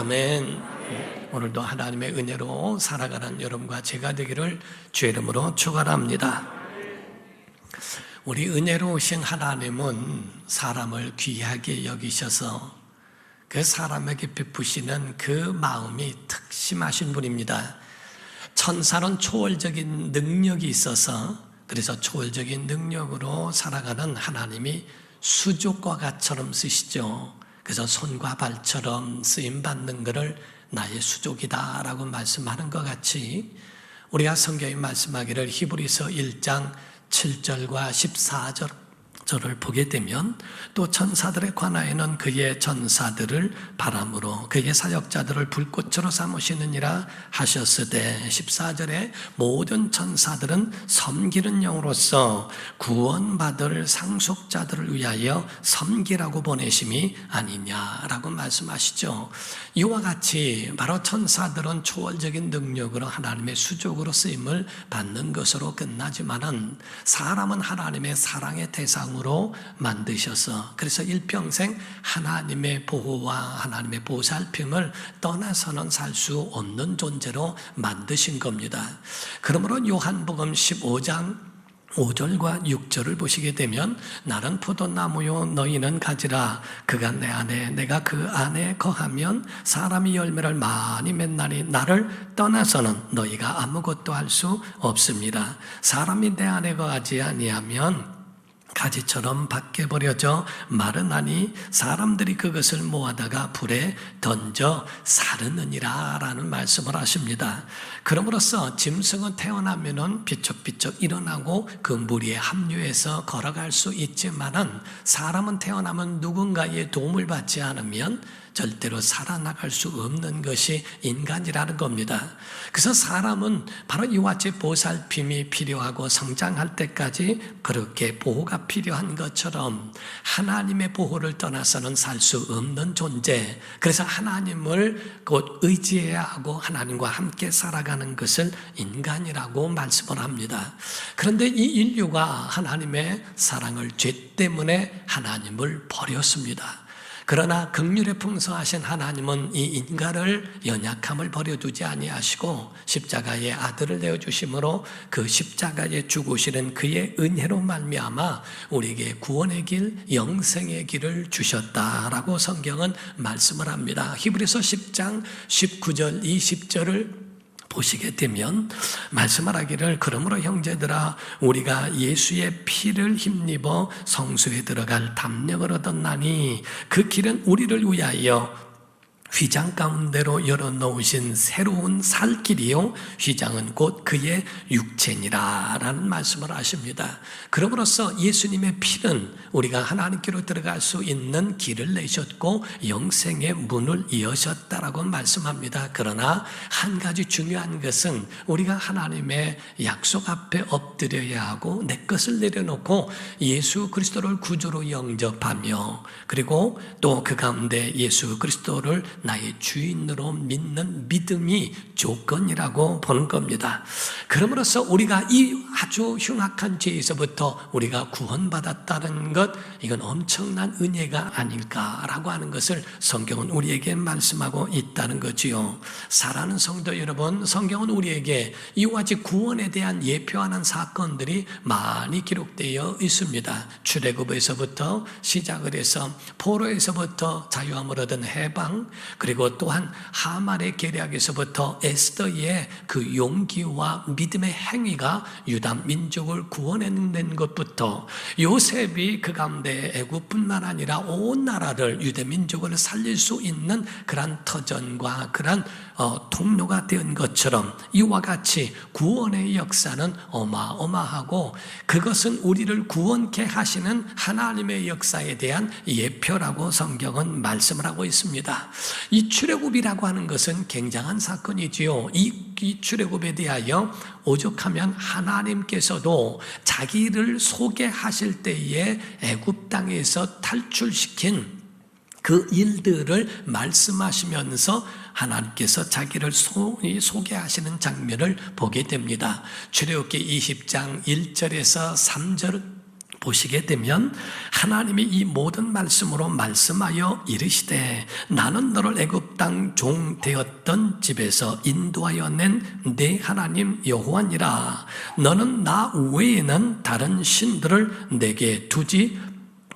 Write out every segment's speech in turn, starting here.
아멘. 오늘도 하나님의 은혜로 살아가는 여러분과 제가 되기를 주의 이름으로 축원합니다. 우리 은혜로우신 하나님은 사람을 귀하게 여기셔서 그 사람에게 베푸시는 그 마음이 특심하신 분입니다. 천사는 초월적인 능력이 있어서, 그래서 초월적인 능력으로 살아가는 하나님이 수족과 같처럼 쓰시죠. 그래서 손과 발처럼 쓰임받는 것을 나의 수족이다라고 말씀하는 것 같이, 우리가 성경이 말씀하기를 히브리서 1장 7절과 14절을 보게 되면, 또 천사들에 관하여는 그의 전사들을 바람으로 그의 사역자들을 불꽃으로 삼으시느니라 하셨으되, 14절에 모든 천사들은 섬기는 영으로서 구원받을 상속자들을 위하여 섬기라고 보내심이 아니냐라고 말씀하시죠. 이와 같이 바로 천사들은 초월적인 능력으로 하나님의 수족으로 쓰임을 받는 것으로 끝나지만은, 사람은 하나님의 사랑의 대상으로 만드셔서, 그래서 일평생 하나님의 보호와 하나님의 보살핌을 떠나서는 살 수 없는 존재로 만드신 겁니다. 그러므로 요한복음 15장 5절과 6절을 보시게 되면, 나는 포도나무요 너희는 가지라. 그가 내 안에 내가 그 안에 거하면 사람이 열매를 많이 맺나니 나를 떠나서는 너희가 아무것도 할 수 없습니다. 사람이 내 안에 거하지 아니하면 가지처럼 밖에 버려져 마르나니 사람들이 그것을 모아다가 불에 던져 사르느니라 라는 말씀을 하십니다. 그럼으로써 짐승은 태어나면은 비쩍비쩍 일어나고 그 무리에 합류해서 걸어갈 수 있지만은, 사람은 태어나면 누군가의 도움을 받지 않으면 절대로 살아나갈 수 없는 것이 인간이라는 겁니다. 그래서 사람은 바로 이와 같이 보살핌이 필요하고 성장할 때까지 그렇게 보호가 필요한 것처럼, 하나님의 보호를 떠나서는 살 수 없는 존재, 그래서 하나님을 곧 의지해야 하고 하나님과 함께 살아가는 것을 인간이라고 말씀을 합니다. 그런데 이 인류가 하나님의 사랑을 죄 때문에 하나님을 버렸습니다. 그러나 긍휼에 풍성하신 하나님은 이 인간을 연약함을 버려두지 아니하시고 십자가의 아들을 내어주심으로 그 십자가에 죽으시는 그의 은혜로 말미암아 우리에게 구원의 길, 영생의 길을 주셨다라고 성경은 말씀을 합니다. 히브리서 10장 19절 20절을 보시게 되면 말씀을 하기를, 그러므로 형제들아 우리가 예수의 피를 힘입어 성소에 들어갈 담력을 얻었나니 그 길은 우리를 위하여 휘장 가운데로 열어놓으신 새로운 살 길이요 휘장은 곧 그의 육체니라 라는 말씀을 하십니다. 그러므로써 예수님의 피는 우리가 하나님께로 들어갈 수 있는 길을 내셨고 영생의 문을 여셨다라고 말씀합니다. 그러나 한 가지 중요한 것은, 우리가 하나님의 약속 앞에 엎드려야 하고 내 것을 내려놓고 예수 그리스도를 구주로 영접하며, 그리고 또 그 가운데 예수 그리스도를 나의 주인으로 믿는 믿음이 조건이라고 보는 겁니다. 그러므로써 우리가 이 아주 흉악한 죄에서부터 우리가 구원받았다는 것, 이건 엄청난 은혜가 아닐까라고 하는 것을 성경은 우리에게 말씀하고 있다는 거지요. 사랑하는 성도 여러분, 성경은 우리에게 이와 같이 구원에 대한 예표하는 사건들이 많이 기록되어 있습니다. 출애굽에서부터 시작을 해서 포로에서부터 자유함을 얻은 해방, 그리고 또한 하만의 계략에서부터 에스더의 그 용기와 믿음의 행위가 유다 민족을 구원해낸 것부터, 요셉이 그 가운데 애굽뿐만 아니라 온 나라를, 유대 민족을 살릴 수 있는 그러한 터전과 그러한 통로가 된 것처럼, 이와 같이 구원의 역사는 어마어마하고, 그것은 우리를 구원케 하시는 하나님의 역사에 대한 예표라고 성경은 말씀을 하고 있습니다. 이 출애굽이라고 하는 것은 굉장한 사건이지요. 이 출애굽에 대하여 오죽하면 하나님께서도 자기를 소개하실 때에 애굽 땅에서 탈출시킨 그 일들을 말씀하시면서 하나님께서 자기를 소개하시는 장면을 보게 됩니다. 출애굽기 20장 1절에서 3절 보시게 되면 하나님이 이 모든 말씀으로 말씀하여 이르시되 나는 너를 애굽 땅 종 되었던 집에서 인도하여 낸 네 하나님 여호와니라. 너는 나 외에는 다른 신들을 내게 두지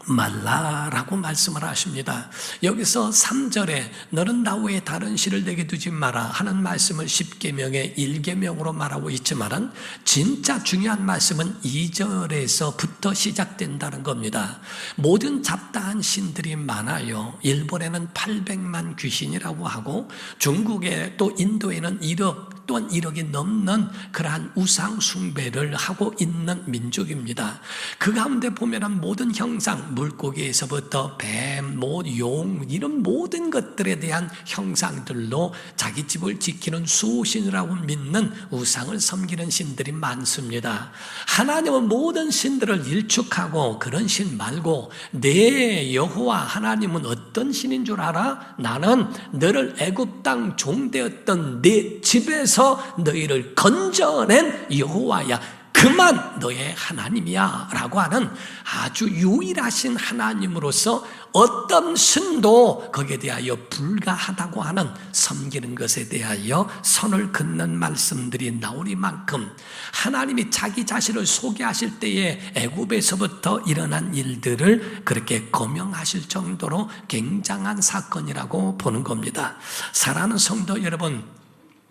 말라라고 말씀을 하십니다. 여기서 3절에 너는 나 외에 다른 신을 내게 두지 마라 하는 말씀을 10계명의 1계명으로 말하고 있지만 진짜 중요한 말씀은 2절에서부터 시작된다는 겁니다. 모든 잡다한 신들이 많아요. 일본에는 800만 귀신이라고 하고 중국에 또 인도에는 1억 또한 1억이 넘는 그러한 우상 숭배를 하고 있는 민족입니다. 그 가운데 보면 모든 형상, 물고기에서부터 뱀, 용 이런 모든 것들에 대한 형상들로 자기 집을 지키는 수호신이라고 믿는 우상을 섬기는 신들이 많습니다. 하나님은 모든 신들을 일축하고 그런 신 말고 내 여호와 하나님은 어떤 신인 줄 알아? 나는 너를 애굽 땅 종되었던 네 집에서 너희를 건져낸 여호와야. 그만 너의 하나님이야 라고 하는 아주 유일하신 하나님으로서 어떤 신도 거기에 대하여 불가하다고 하는 섬기는 것에 대하여 선을 긋는 말씀들이 나오니만큼 하나님이 자기 자신을 소개하실 때에 애굽에서부터 일어난 일들을 그렇게 거명하실 정도로 굉장한 사건이라고 보는 겁니다. 사랑하는 성도 여러분,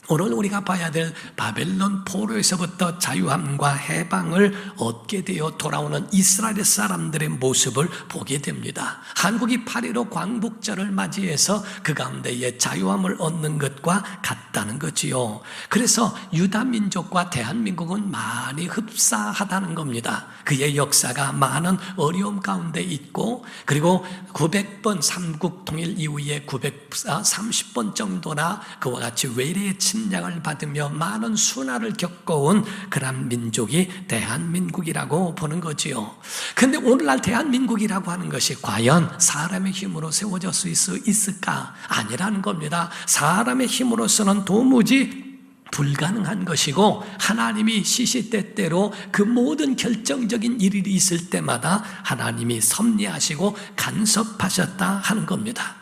오늘 우리가 봐야 될 바벨론 포로에서부터 자유함과 해방을 얻게 되어 돌아오는 이스라엘 사람들의 모습을 보게 됩니다. 한국이 8.15 광복절을 맞이해서 그 가운데에 자유함을 얻는 것과 같다는 거지요. 그래서 유다 민족과 대한민국은 많이 흡사하다는 겁니다. 그의 역사가 많은 어려움 가운데 있고, 그리고 900번 삼국 통일 이후에 930번 정도나 그와 같이 외래의 침략을 받으며 많은 순환을 겪어온 그런 민족이 대한민국이라고 보는 거지요. 그런데 오늘날 대한민국이라고 하는 것이 과연 사람의 힘으로 세워질 수 있을까? 아니라는 겁니다. 사람의 힘으로서는 도무지 불가능한 것이고, 하나님이 시시때때로 그 모든 결정적인 일이 있을 때마다 하나님이 섭리하시고 간섭하셨다 하는 겁니다.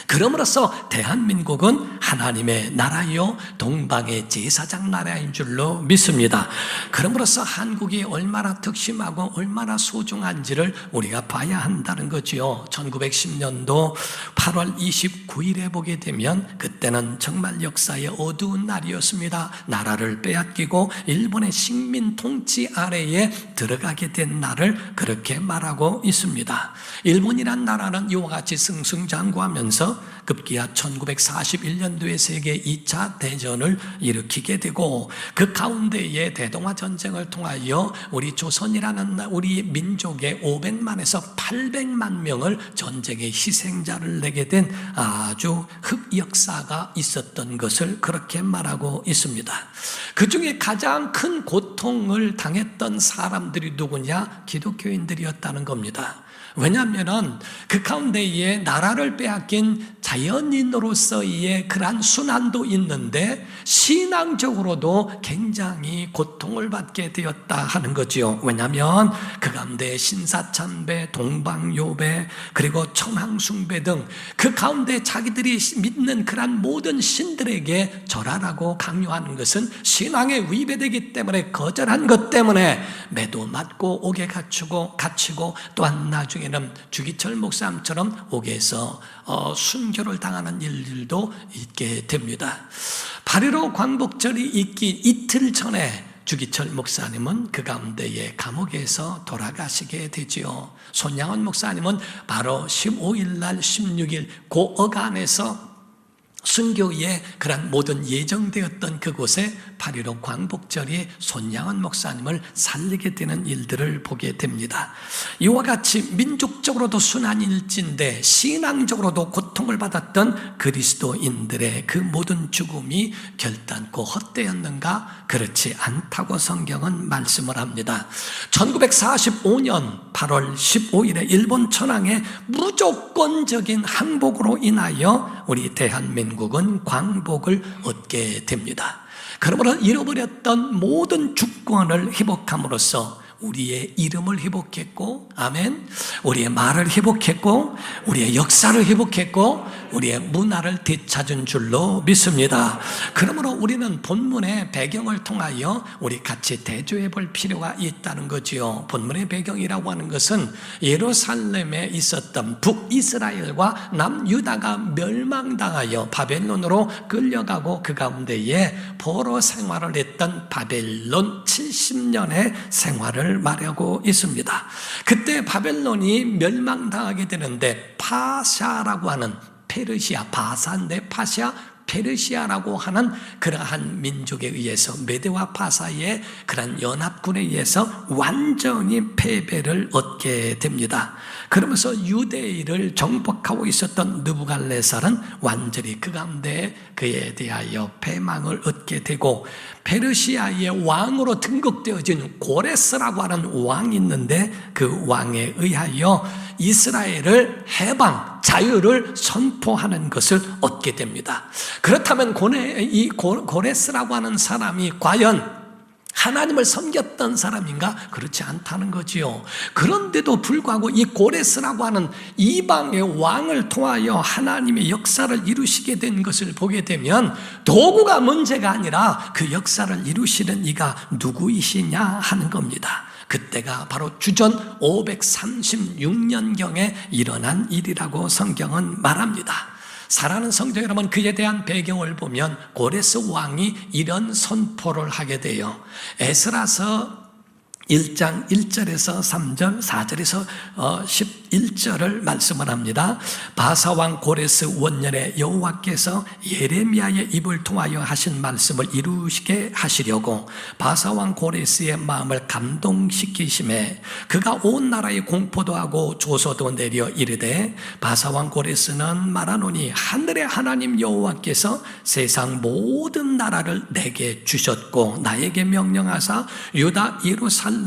그러므로서 대한민국은 하나님의 나라요 동방의 제사장 나라인 줄로 믿습니다. 그러므로서 한국이 얼마나 특심하고 얼마나 소중한지를 우리가 봐야 한다는 거지요. 1910년도 8월 29일에 보게 되면 그때는 정말 역사의 어두운 날이었습니다. 나라를 빼앗기고 일본의 식민 통치 아래에 들어가게 된 날을 그렇게 말하고 있습니다. 일본이란 나라는 이와 같이 승승장구하면서 급기야 1941년도에 세계 2차 대전을 일으키게 되고, 그 가운데에 대동아 전쟁을 통하여 우리 조선이라는 우리 민족의 500만에서 800만 명을 전쟁의 희생자를 내게 된 아주 흑역사가 있었던 것을 그렇게 말하고 있습니다. 그 중에 가장 큰 고통을 당했던 사람들이 누구냐? 기독교인들이었다는 겁니다. 왜냐하면 그 가운데에 나라를 빼앗긴 자연인으로서의 그러한 순환도 있는데 신앙적으로도 굉장히 고통을 받게 되었다 하는 거지요. 왜냐하면 그 가운데 신사참배, 동방요배, 그리고 천황숭배 등 그 가운데 자기들이 믿는 그러한 모든 신들에게 절하라고 강요하는 것은 신앙에 위배되기 때문에 거절한 것 때문에 매도 맞고 옥에 갇히고 또한 나중에는 주기철 목사님처럼 옥에서 순교를 당하는 일들도 있게 됩니다. 8.15 광복절이 있기 이틀 전에 주기철 목사님은 그 가운데에 감옥에서 돌아가시게 되지요. 손양원 목사님은 바로 15일 날 16일 고어간에서 순교의 그런 모든 예정되었던 그곳에 8.15 광복절이 손양원 목사님을 살리게 되는 일들을 보게 됩니다. 이와 같이 민족적으로도 순환일진데 신앙적으로도 고통을 받았던 그리스도인들의 그 모든 죽음이 결단코 헛되었는가? 그렇지 않다고 성경은 말씀을 합니다. 1945년 8월 15일에 일본 천황의 무조건적인 항복으로 인하여 우리 대한민국은 광복을 얻게 됩니다. 그러므로 잃어버렸던 모든 주권을 회복함으로써 우리의 이름을 회복했고, 아멘, 우리의 말을 회복했고, 우리의 역사를 회복했고, 우리의 문화를 되찾은 줄로 믿습니다. 그러므로 우리는 본문의 배경을 통하여 우리 같이 대조해 볼 필요가 있다는 거지요. 본문의 배경이라고 하는 것은 예루살렘에 있었던 북이스라엘과 남유다가 멸망당하여 바벨론으로 끌려가고 그 가운데에 포로 생활을 했던 바벨론 70년의 생활을 말하고 있습니다. 그때 바벨론이 멸망당하게 되는데 파샤라고 하는, 페르시아, 바사인데 파샤, 페르시아라고 하는 그러한 민족에 의해서, 메대와 파사의 그러한 연합군에 의해서 완전히 패배를 얻게 됩니다. 그러면서 유대인을 정복하고 있었던 느부갓네살은 완전히 그 가운데 그에 대하여 패망을 얻게 되고, 페르시아의 왕으로 등극되어진 고레스라고 하는 왕이 있는데 그 왕에 의하여 이스라엘을 해방, 자유를 선포하는 것을 얻게 됩니다. 그렇다면 이 고레스라고 하는 사람이 과연 하나님을 섬겼던 사람인가? 그렇지 않다는 거지요. 그런데도 불구하고 이 고레스라고 하는 이방의 왕을 통하여 하나님의 역사를 이루시게 된 것을 보게 되면 도구가 문제가 아니라 그 역사를 이루시는 이가 누구이시냐 하는 겁니다. 그때가 바로 주전 536년경에 일어난 일이라고 성경은 말합니다. 사랑하는 성도 여러분, 그에 대한 배경을 보면 고레스 왕이 이런 선포를 하게 돼요. 에스라서 1장 1절에서 3절, 4절에서 11절을 말씀을 합니다. 바사왕 고레스 원년에 여호와께서 예레미야의 입을 통하여 하신 말씀을 이루시게 하시려고 바사왕 고레스의 마음을 감동시키심에 그가 온 나라에 공포도 하고 조소도 내려 이르되, 바사왕 고레스는 말하노니 하늘의 하나님 여호와께서 세상 모든 나라를 내게 주셨고 나에게 명령하사 유다 예루살렘의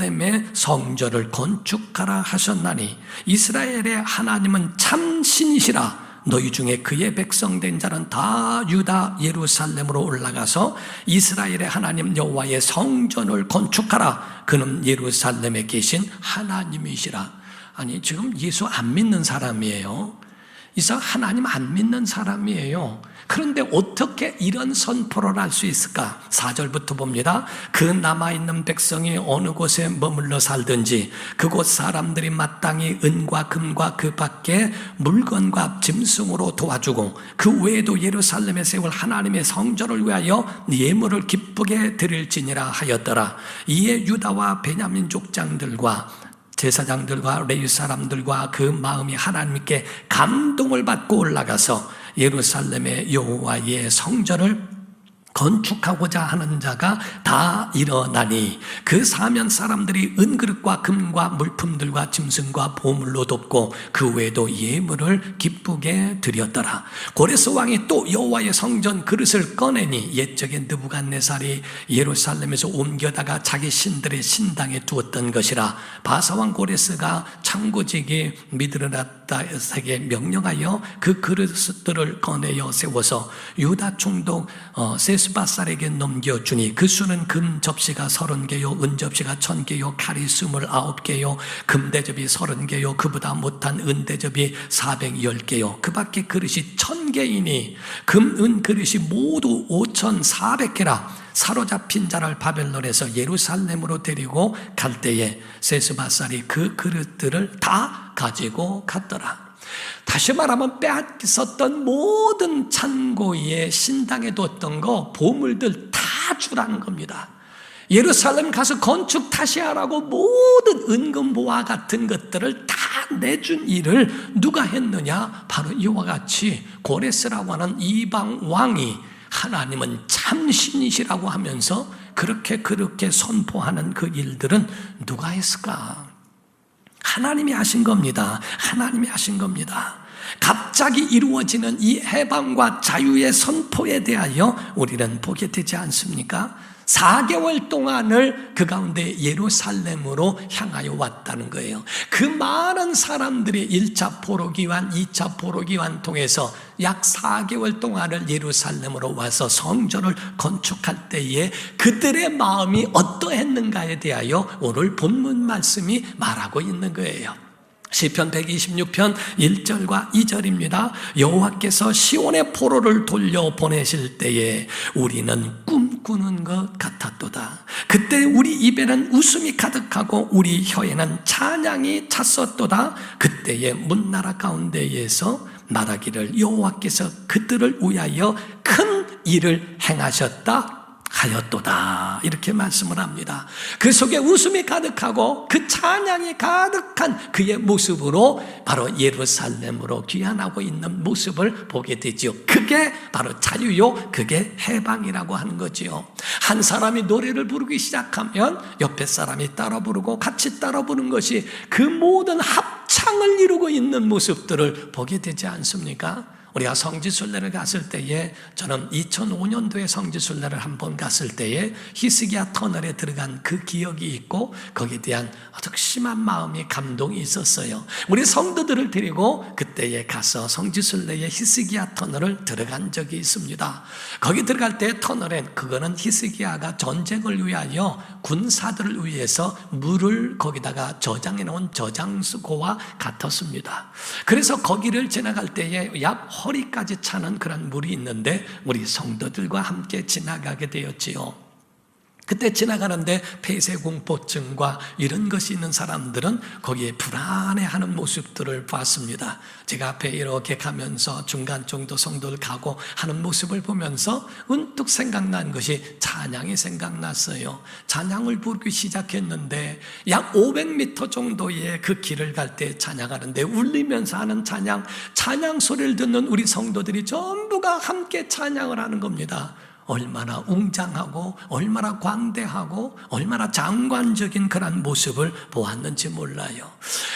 성전을 건축하라 하셨나니 이스라엘의 하나님은 참 신이시라. 너희 중에 그의 백성된 자는 다 유다 예루살렘으로 올라가서 이스라엘의 하나님 여호와의 성전을 건축하라. 그는 예루살렘에 계신 하나님이시라. 아니, 지금 예수 안 믿는 사람이에요. 이 사람 하나님 안 믿는 사람이에요. 그런데 어떻게 이런 선포를 할 수 있을까? 4절부터 봅니다. 그 남아있는 백성이 어느 곳에 머물러 살든지 그곳 사람들이 마땅히 은과 금과 그 밖에 물건과 짐승으로 도와주고 그 외에도 예루살렘에 세울 하나님의 성전을 위하여 예물을 기쁘게 드릴지니라 하였더라. 이에 유다와 베냐민 족장들과 제사장들과 레위 사람들과 그 마음이 하나님께 감동을 받고 올라가서 예루살렘의 여호와의 성전을 건축하고자 하는 자가 다 일어나니 그 사면 사람들이 은그릇과 금과 물품들과 짐승과 보물로 돕고 그 외에도 예물을 기쁘게 드렸더라. 고레스 왕이 또 여호와의 성전 그릇을 꺼내니 옛적에 느부갓네살이 예루살렘에서 옮겨다가 자기 신들의 신당에 두었던 것이라. 바사왕 고레스가 창고지기 미드르다닥에게 명령하여 그 그릇들을 꺼내어 세워서 유다 총독 세스바살에게 넘겨주니 그 수는 금 접시가 30개요 은 접시가 1000개요 칼이 29개요 금 대접이 30개요 그보다 못한 은 대접이 410개요 그 밖에 그릇이 1000개이니 금, 은 그릇이 모두 5400개라. 사로잡힌 자를 바벨론에서 예루살렘으로 데리고 갈 때에 세스바살이 그 그릇들을 다 가지고 갔더라. 다시 말하면 빼앗겼었던 모든 창고에 신당에 뒀던 거 보물들 다 주라는 겁니다. 예루살렘 가서 건축 다시 하라고 모든 은금보화 같은 것들을 다 내준 일을 누가 했느냐? 바로 이와 같이 고레스라고 하는 이방 왕이 하나님은 참신이시라고 하면서 그렇게 선포하는 그 일들은 누가 했을까? 하나님이 하신 겁니다. 하나님이 하신 겁니다. 갑자기 이루어지는 이 해방과 자유의 선포에 대하여 우리는 보게 되지 않습니까? 4개월 동안을 그 가운데 예루살렘으로 향하여 왔다는 거예요. 그 많은 사람들이 1차 포로기환, 2차 포로기환 통해서 약 4개월 동안을 예루살렘으로 와서 성전을 건축할 때에 그들의 마음이 어떠했는가에 대하여 오늘 본문 말씀이 말하고 있는 거예요. 시편 126편 1절과 2절입니다. 여호와께서 시온의 포로를 돌려보내실 때에 우리는 꿈꾸는 것 같았도다. 그때 우리 입에는 웃음이 가득하고 우리 혀에는 찬양이 찼었도다. 그때의 문나라 가운데에서 말하기를 여호와께서 그들을 위하여 큰 일을 행하셨다 하였도다. 이렇게 말씀을 합니다. 그 속에 웃음이 가득하고 그 찬양이 가득한 그의 모습으로 바로 예루살렘으로 귀환하고 있는 모습을 보게 되지요. 그게 바로 자유요, 그게 해방이라고 하는 거지요. 한 사람이 노래를 부르기 시작하면 옆에 사람이 따라 부르고 같이 따라 부르는 것이 그 모든 합창을 이루고 있는 모습들을 보게 되지 않습니까? 우리가 성지순례를 갔을 때에, 저는 2005년도에 성지순례를 한번 갔을 때에 히스기야 터널에 들어간 그 기억이 있고 거기에 대한 극심한 마음이 감동이 있었어요. 우리 성도들을 데리고 그때에 가서 성지순례의 히스기야 터널을 들어간 적이 있습니다. 거기 들어갈 때 터널엔 그거는 히스기야가 전쟁을 위하여 군사들을 위해서 물을 거기다가 저장해 놓은 저장고와 같았습니다. 그래서 거기를 지나갈 때에 약 허리까지 차는 그런 물이 있는데 우리 성도들과 함께 지나가게 되었지요. 그때 지나가는데 폐쇄공포증과 이런 것이 있는 사람들은 거기에 불안해하는 모습들을 봤습니다. 제가 앞에 이렇게 가면서 중간 정도 성도를 가고 하는 모습을 보면서 은뚝 생각난 것이 찬양이 생각났어요. 찬양을 부르기 시작했는데 약 500m 정도의 그 길을 갈 때 찬양하는데 울리면서 하는 찬양 소리를 듣는 우리 성도들이 전부가 함께 찬양을 하는 겁니다. 얼마나 웅장하고 얼마나 광대하고 얼마나 장관적인 그런 모습을 보았는지 몰라요.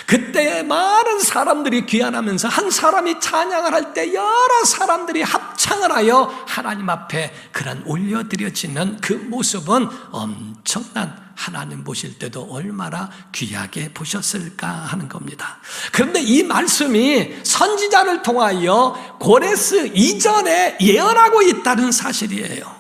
그때 많은 사람들이 귀환하면서 한 사람이 찬양을 할 때 여러 사람들이 합창을 하여 하나님 앞에 그런 올려드려지는 그 모습은 엄청난, 하나님 보실 때도 얼마나 귀하게 보셨을까 하는 겁니다. 그런데 이 말씀이 선지자를 통하여 고레스 이전에 예언하고 있다는 사실이에요.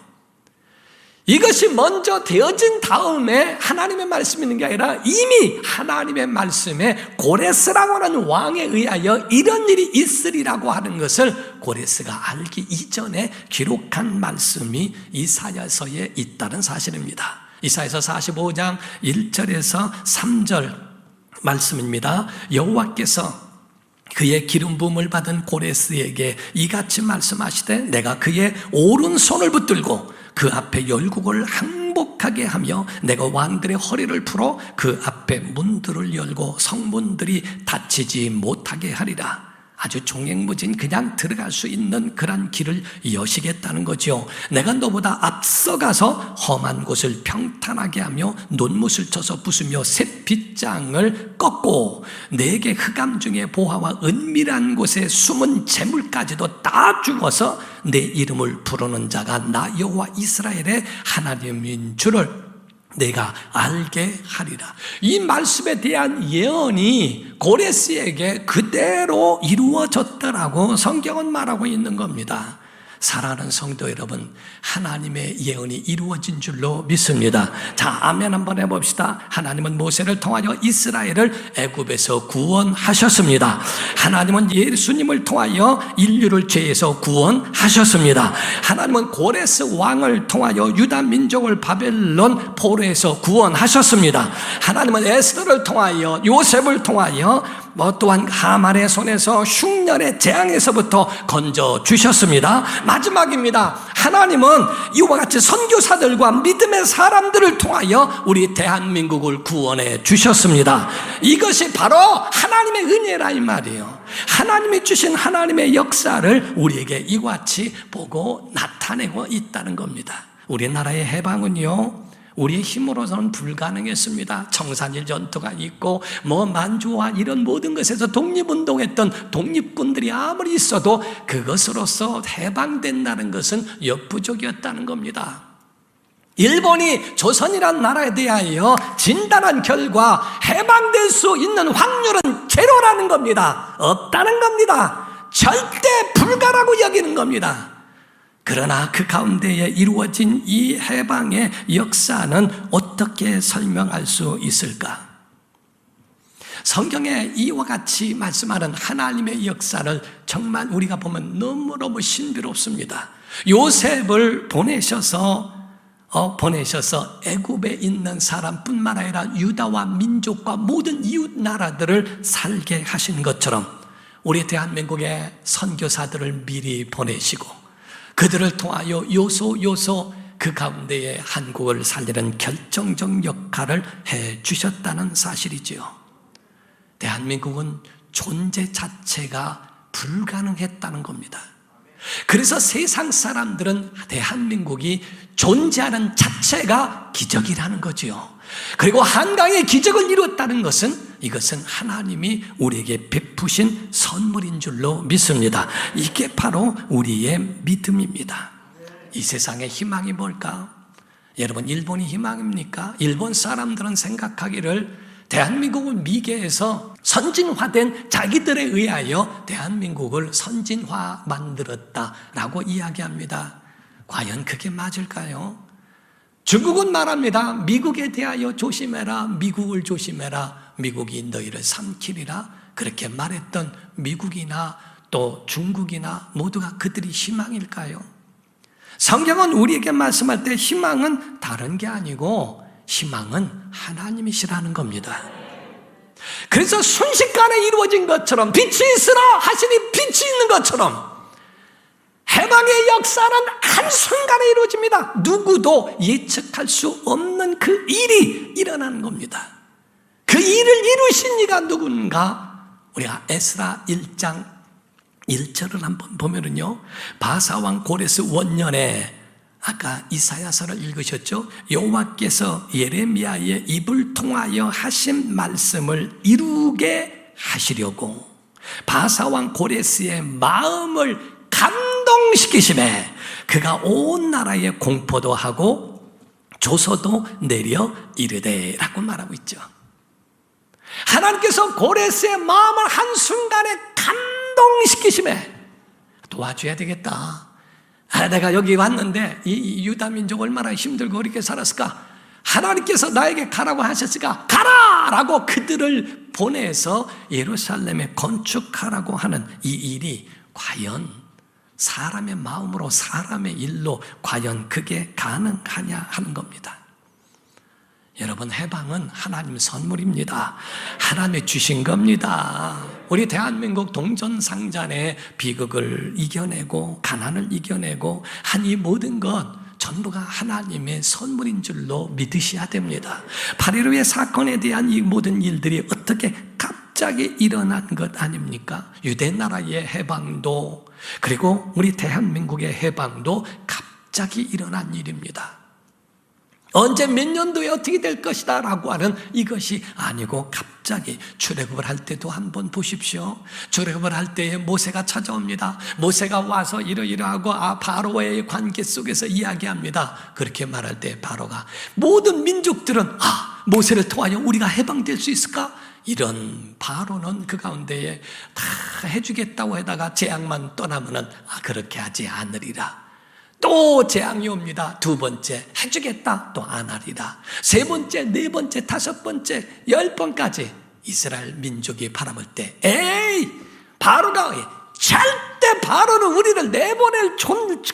이것이 먼저 되어진 다음에 하나님의 말씀이 있는 게 아니라 이미 하나님의 말씀에 고레스라고 하는 왕에 의하여 이런 일이 있으리라고 하는 것을 고레스가 알기 이전에 기록한 말씀이 이사야서에 있다는 사실입니다. 이사야서 45장 1절에서 3절 말씀입니다. 여호와께서 그의 기름 부음을 받은 고레스에게 이같이 말씀하시되 내가 그의 오른손을 붙들고 그 앞에 열국을 항복하게 하며 내가 왕들의 허리를 풀어 그 앞에 문들을 열고 성문들이 닫히지 못하게 하리라. 아주 종횡무진 그냥 들어갈 수 있는 그런 길을 여시겠다는 거죠. 내가 너보다 앞서가서 험한 곳을 평탄하게 하며 논못을 쳐서 부수며 새 빗장을 꺾고 내게 흑암 중에 보화와 은밀한 곳에 숨은 재물까지도 다 죽어서 내 이름을 부르는 자가 나 여호와 이스라엘의 하나님인 줄을 내가 알게 하리라. 이 말씀에 대한 예언이 고레스에게 그대로 이루어졌다라고 성경은 말하고 있는 겁니다. 사랑하는 성도 여러분, 하나님의 예언이 이루어진 줄로 믿습니다. 자, 아멘 한번 해봅시다. 하나님은 모세를 통하여 이스라엘을 애굽에서 구원하셨습니다. 하나님은 예수님을 통하여 인류를 죄에서 구원하셨습니다. 하나님은 고레스 왕을 통하여 유다 민족을 바벨론 포로에서 구원하셨습니다. 하나님은 에스더를 통하여 요셉을 통하여 또한 하만의 손에서 흉년의 재앙에서부터 건져주셨습니다. 마지막입니다. 하나님은 이와 같이 선교사들과 믿음의 사람들을 통하여 우리 대한민국을 구원해 주셨습니다. 이것이 바로 하나님의 은혜라 이 말이에요. 하나님이 주신 하나님의 역사를 우리에게 이와 같이 보고 나타내고 있다는 겁니다. 우리나라의 해방은요, 우리의 힘으로서는 불가능했습니다. 청산일 전투가 있고 만주와 이런 모든 것에서 독립운동했던 독립군들이 아무리 있어도 그것으로서 해방된다는 것은 역부족이었다는 겁니다. 일본이 조선이란 나라에 대하여 진단한 결과 해방될 수 있는 확률은 제로라는 겁니다. 없다는 겁니다. 절대 불가라고 여기는 겁니다. 그러나 그 가운데에 이루어진 이 해방의 역사는 어떻게 설명할 수 있을까? 성경에 이와 같이 말씀하는 하나님의 역사를 정말 우리가 보면 너무너무 신비롭습니다. 요셉을 보내셔서 애굽에 있는 사람뿐만 아니라 유다와 민족과 모든 이웃 나라들을 살게 하신 것처럼 우리 대한민국의 선교사들을 미리 보내시고 그들을 통하여 요소 그 가운데에 한국을 살리는 결정적 역할을 해 주셨다는 사실이지요. 대한민국은 존재 자체가 불가능했다는 겁니다. 그래서 세상 사람들은 대한민국이 존재하는 자체가 기적이라는 거지요. 그리고 한강의 기적을 이루었다는 것은 이것은 하나님이 우리에게 베푸신 선물인 줄로 믿습니다. 이게 바로 우리의 믿음입니다. 이 세상의 희망이 뭘까? 여러분, 일본이 희망입니까? 일본 사람들은 생각하기를 대한민국은 미개에서 선진화된 자기들에 의하여 대한민국을 선진화 만들었다라고 이야기합니다. 과연 그게 맞을까요? 중국은 말합니다. 미국에 대하여 조심해라. 미국을 조심해라. 미국이 너희를 삼키리라. 그렇게 말했던 미국이나 또 중국이나 모두가 그들이 희망일까요? 성경은 우리에게 말씀할 때 희망은 다른 게 아니고 희망은 하나님이시라는 겁니다. 그래서 순식간에 이루어진 것처럼 빛이 있으라 하시니 빛이 있는 것처럼 해방의 역사는 한순간에 이루어집니다. 누구도 예측할 수 없는 그 일이 일어나는 겁니다. 그 일을 이루신 이가 누군가? 우리가 에스라 1장 1절을 한번 보면은요, 바사왕 고레스 원년에 아까 이사야서를 읽으셨죠? 여호와께서 예레미야의 입을 통하여 하신 말씀을 이루게 하시려고 바사왕 고레스의 마음을 감동시키심에 그가 온 나라에 공포도 하고 조서도 내려 이르되라고 말하고 있죠. 하나님께서 고레스의 마음을 한순간에 감동시키심에 도와줘야 되겠다. 내가 여기 왔는데 이 유다 민족 얼마나 힘들고 어렵게 살았을까? 하나님께서 나에게 가라고 하셨으니까 가라! 라고 그들을 보내서 예루살렘에 건축하라고 하는 이 일이 과연 사람의 마음으로 사람의 일로 과연 그게 가능하냐 하는 겁니다. 여러분, 해방은 하나님 선물입니다. 하나님이 주신 겁니다. 우리 대한민국 동전상잔의 비극을 이겨내고 가난을 이겨내고 한 이 모든 것 전부가 하나님의 선물인 줄로 믿으셔야 됩니다. 8.15의 사건에 대한 이 모든 일들이 어떻게 갑자기 일어난 것 아닙니까? 유대나라의 해방도 그리고 우리 대한민국의 해방도 갑자기 일어난 일입니다. 언제 몇 년도에 어떻게 될 것이다 라고 하는 이것이 아니고 갑자기 출애굽을 할 때도 한번 보십시오. 출애굽을 할 때에 모세가 찾아옵니다. 모세가 와서 이러이러하고 바로와의 관계 속에서 이야기합니다. 그렇게 말할 때 바로가 모든 민족들은 모세를 통하여 우리가 해방될 수 있을까? 이런 바로는 그 가운데에 다 해주겠다고 하다가 재앙만 떠나면은 그렇게 하지 않으리라. 또 재앙이 옵니다. 두 번째 해주겠다 또 안 하리라. 세 번째, 네 번째, 다섯 번째, 10번까지 이스라엘 민족이 바라볼 때 바로가 절대 바로는 우리를 내보낼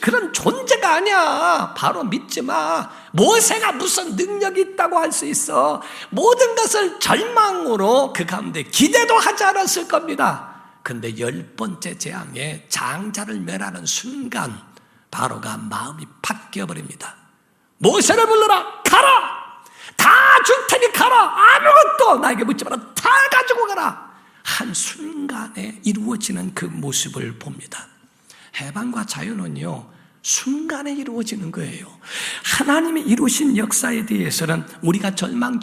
그런 존재가 아니야. 바로 믿지 마. 모세가 무슨 능력이 있다고 할 수 있어. 모든 것을 절망으로 그 가운데 기대도 하지 않았을 겁니다. 그런데 10번째 재앙에 장자를 멸하는 순간 바로가 마음이 바뀌어버립니다. 모세를 불러라. 가라. 다 줄 테니 가라. 아무것도 나에게 묻지 마라. 다 가지고 가라. 한순간에 이루어지는 그 모습을 봅니다. 해방과 자유는요, 순간에 이루어지는 거예요. 하나님이 이루신 역사에 대해서는 우리가 절망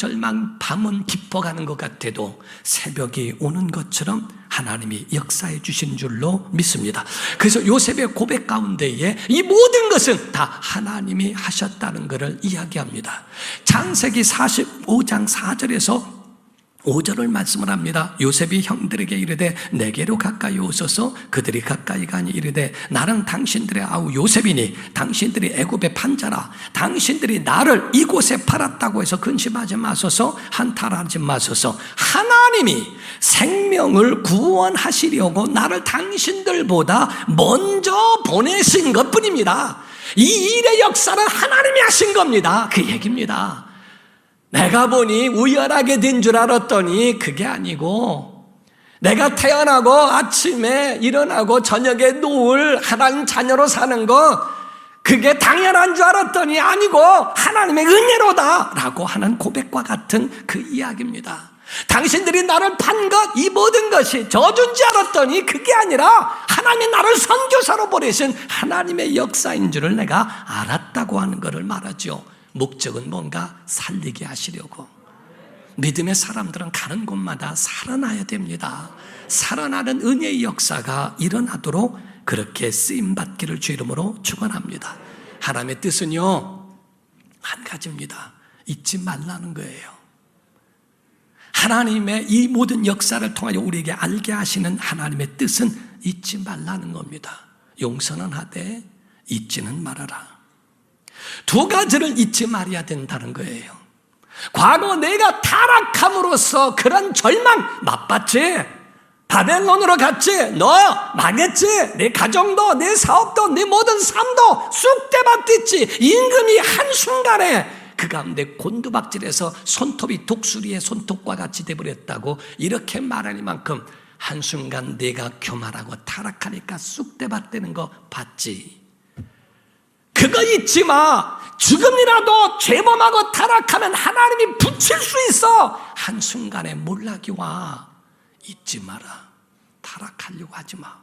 밤은 깊어가는 것 같아도 새벽이 오는 것처럼 하나님이 역사해 주신 줄로 믿습니다. 그래서 요셉의 고백 가운데에 이 모든 것은 다 하나님이 하셨다는 것을 이야기합니다. 창세기 45장 4절에서 5절을 말씀을 합니다. 요셉이 형들에게 이르되 내게로 가까이 오소서. 그들이 가까이 가니 이르되 나는 당신들의 아우 요셉이니 당신들이 애굽의 판자라. 당신들이 나를 이곳에 팔았다고 해서 근심하지 마소서, 한탄하지 마소서. 하나님이 생명을 구원하시려고 나를 당신들보다 먼저 보내신 것뿐입니다. 이 일의 역사는 하나님이 하신 겁니다. 그 얘기입니다. 내가 보니 우연하게 된 줄 알았더니 그게 아니고, 내가 태어나고 아침에 일어나고 저녁에 노을 하나님 자녀로 사는 것, 그게 당연한 줄 알았더니 아니고 하나님의 은혜로다 라고 하는 고백과 같은 그 이야기입니다. 당신들이 나를 판 것, 이 모든 것이 저주인 줄 알았더니 그게 아니라 하나님이 나를 선교사로 보내신 하나님의 역사인 줄을 내가 알았다고 하는 것을 말하죠. 목적은 뭔가 살리게 하시려고. 믿음의 사람들은 가는 곳마다 살아나야 됩니다. 살아나는 은혜의 역사가 일어나도록 그렇게 쓰임받기를 주 이름으로 축원합니다. 하나님의 뜻은요, 한 가지입니다. 잊지 말라는 거예요. 하나님의 이 모든 역사를 통하여 우리에게 알게 하시는 하나님의 뜻은 잊지 말라는 겁니다. 용서는 하되 잊지는 말아라. 두 가지를 잊지 말아야 된다는 거예요. 과거 내가 타락함으로써 그런 절망 맛봤지? 바벨론으로 갔지? 너 망했지? 내 가정도, 내 사업도, 내 모든 삶도 쑥대밭 됐지? 임금이 한순간에 그 가운데 곤두박질해서 손톱이 독수리의 손톱과 같이 돼버렸다고 이렇게 말하니만큼 한순간 내가 교만하고 타락하니까 쑥대밭 되는 거 봤지? 그거 잊지 마. 지금이라도 죄범하고 타락하면 하나님이 붙일 수 있어. 한순간에 몰락이 와. 잊지 마라. 타락하려고 하지 마.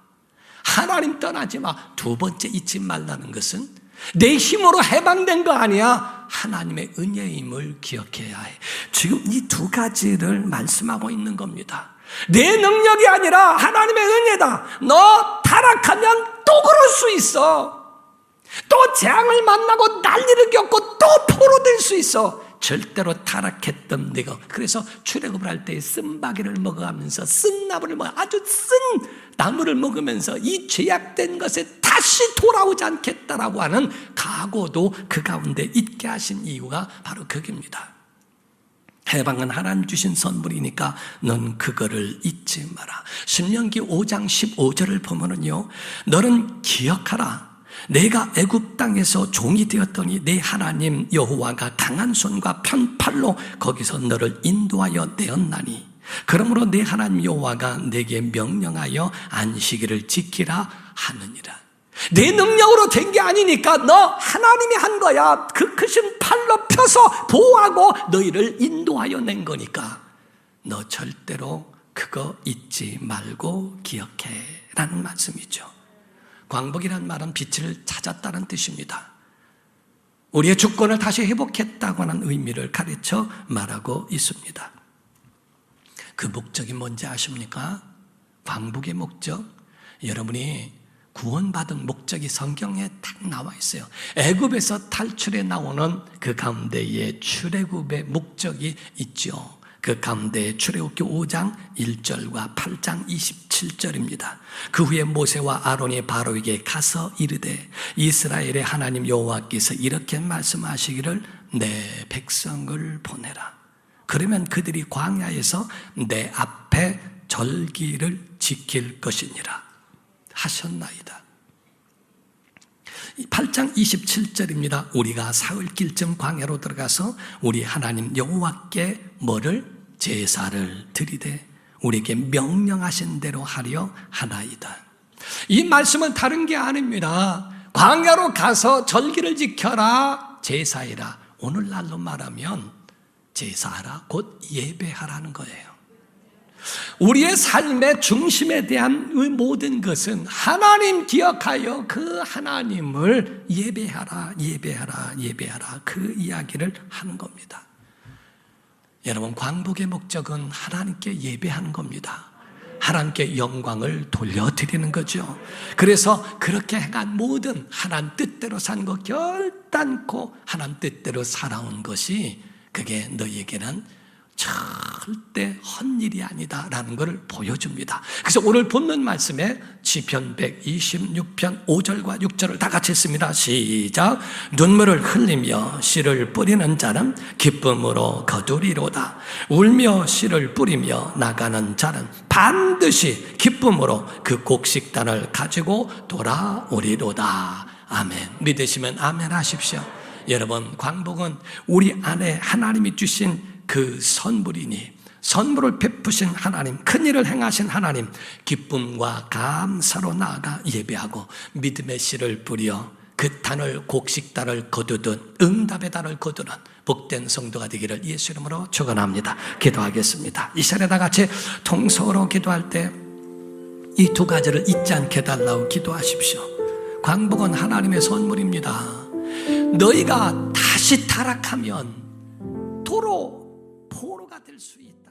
하나님 떠나지 마. 두 번째 잊지 말라는 것은 내 힘으로 해방된 거 아니야. 하나님의 은혜임을 기억해야 해. 지금 이 두 가지를 말씀하고 있는 겁니다. 내 능력이 아니라 하나님의 은혜다. 너 타락하면 또 그럴 수 있어. 또 재앙을 만나고 난리를 겪고 또 포로될 수 있어. 절대로 타락했던 내가. 그래서 출애굽을 할 때 쓴바귀를 먹어가면서 쓴나무를 먹어 아주 쓴 나무를 먹으면서 이 죄악된 것에 다시 돌아오지 않겠다라고 하는 각오도 그 가운데 있게 하신 이유가 바로 거기입니다. 해방은 하나님 주신 선물이니까 넌 그거를 잊지 마라. 신명기 5장 15절을 보면은요, 너는 기억하라. 내가 애굽 땅에서 종이 되었더니 내 하나님 여호와가 강한 손과 편팔로 거기서 너를 인도하여 내었나니 그러므로 내 하나님 여호와가 내게 명령하여 안식일을 지키라 하느니라. 내 능력으로 된 게 아니니까 너 하나님이 한 거야. 그 크신 팔로 펴서 보호하고 너희를 인도하여 낸 거니까 너 절대로 그거 잊지 말고 기억해 라는 말씀이죠. 광복이란 말은 빛을 찾았다는 뜻입니다. 우리의 주권을 다시 회복했다고 하는 의미를 가르쳐 말하고 있습니다. 그 목적이 뭔지 아십니까? 광복의 목적, 여러분이 구원받은 목적이 성경에 딱 나와 있어요. 애굽에서 탈출해 나오는 그 가운데에 출애굽의 목적이 있죠. 그 가운데 출애굽기 5장 1절과 8장 27절입니다. 그 후에 모세와 아론이 바로에게 가서 이르되 이스라엘의 하나님 여호와께서 이렇게 말씀하시기를 내 백성을 보내라. 그러면 그들이 광야에서 내 앞에 절기를 지킬 것이니라 하셨나이다. 8장 27절입니다. 우리가 사흘길쯤 광야로 들어가서 우리 하나님 여호와께 뭐를? 제사를 드리되 우리에게 명령하신 대로 하려 하나이다. 이 말씀은 다른 게 아닙니다. 광야로 가서 절기를 지켜라, 제사해라. 오늘날로 말하면 제사하라, 곧 예배하라는 거예요. 우리의 삶의 중심에 대한 모든 것은 하나님 기억하여 그 하나님을 예배하라, 예배하라, 예배하라, 그 이야기를 하는 겁니다. 여러분, 광복의 목적은 하나님께 예배하는 겁니다. 하나님께 영광을 돌려드리는 거죠. 그래서 그렇게 행한 모든 하나님 뜻대로 산 것 결단코 하나님 뜻대로 살아온 것이 그게 너희에게는 절대 헛일이 아니다라는 것을 보여줍니다. 그래서 오늘 본문 말씀에 시편 126편 5절과 6절을 다 같이 했습니다. 시작. 눈물을 흘리며 씨를 뿌리는 자는 기쁨으로 거두리로다. 울며 씨를 뿌리며 나가는 자는 반드시 기쁨으로 그 곡식단을 가지고 돌아오리로다. 아멘. 믿으시면 아멘 하십시오. 여러분, 광복은 우리 안에 하나님이 주신 그 선물이니, 선물을 베푸신 하나님, 큰일을 행하신 하나님, 기쁨과 감사로 나아가 예배하고 믿음의 씨를 뿌려 그 단을, 곡식단을 거두듯 응답의 단을 거두는 복된 성도가 되기를 예수 이름으로 축원합니다. 기도하겠습니다. 이 시간에 다 같이 통성으로 기도할 때 이 두 가지를 잊지 않게 해달라고 기도하십시오. 광복은 하나님의 선물입니다. 너희가 다시 타락하면 도로 포로가 될 수 있다.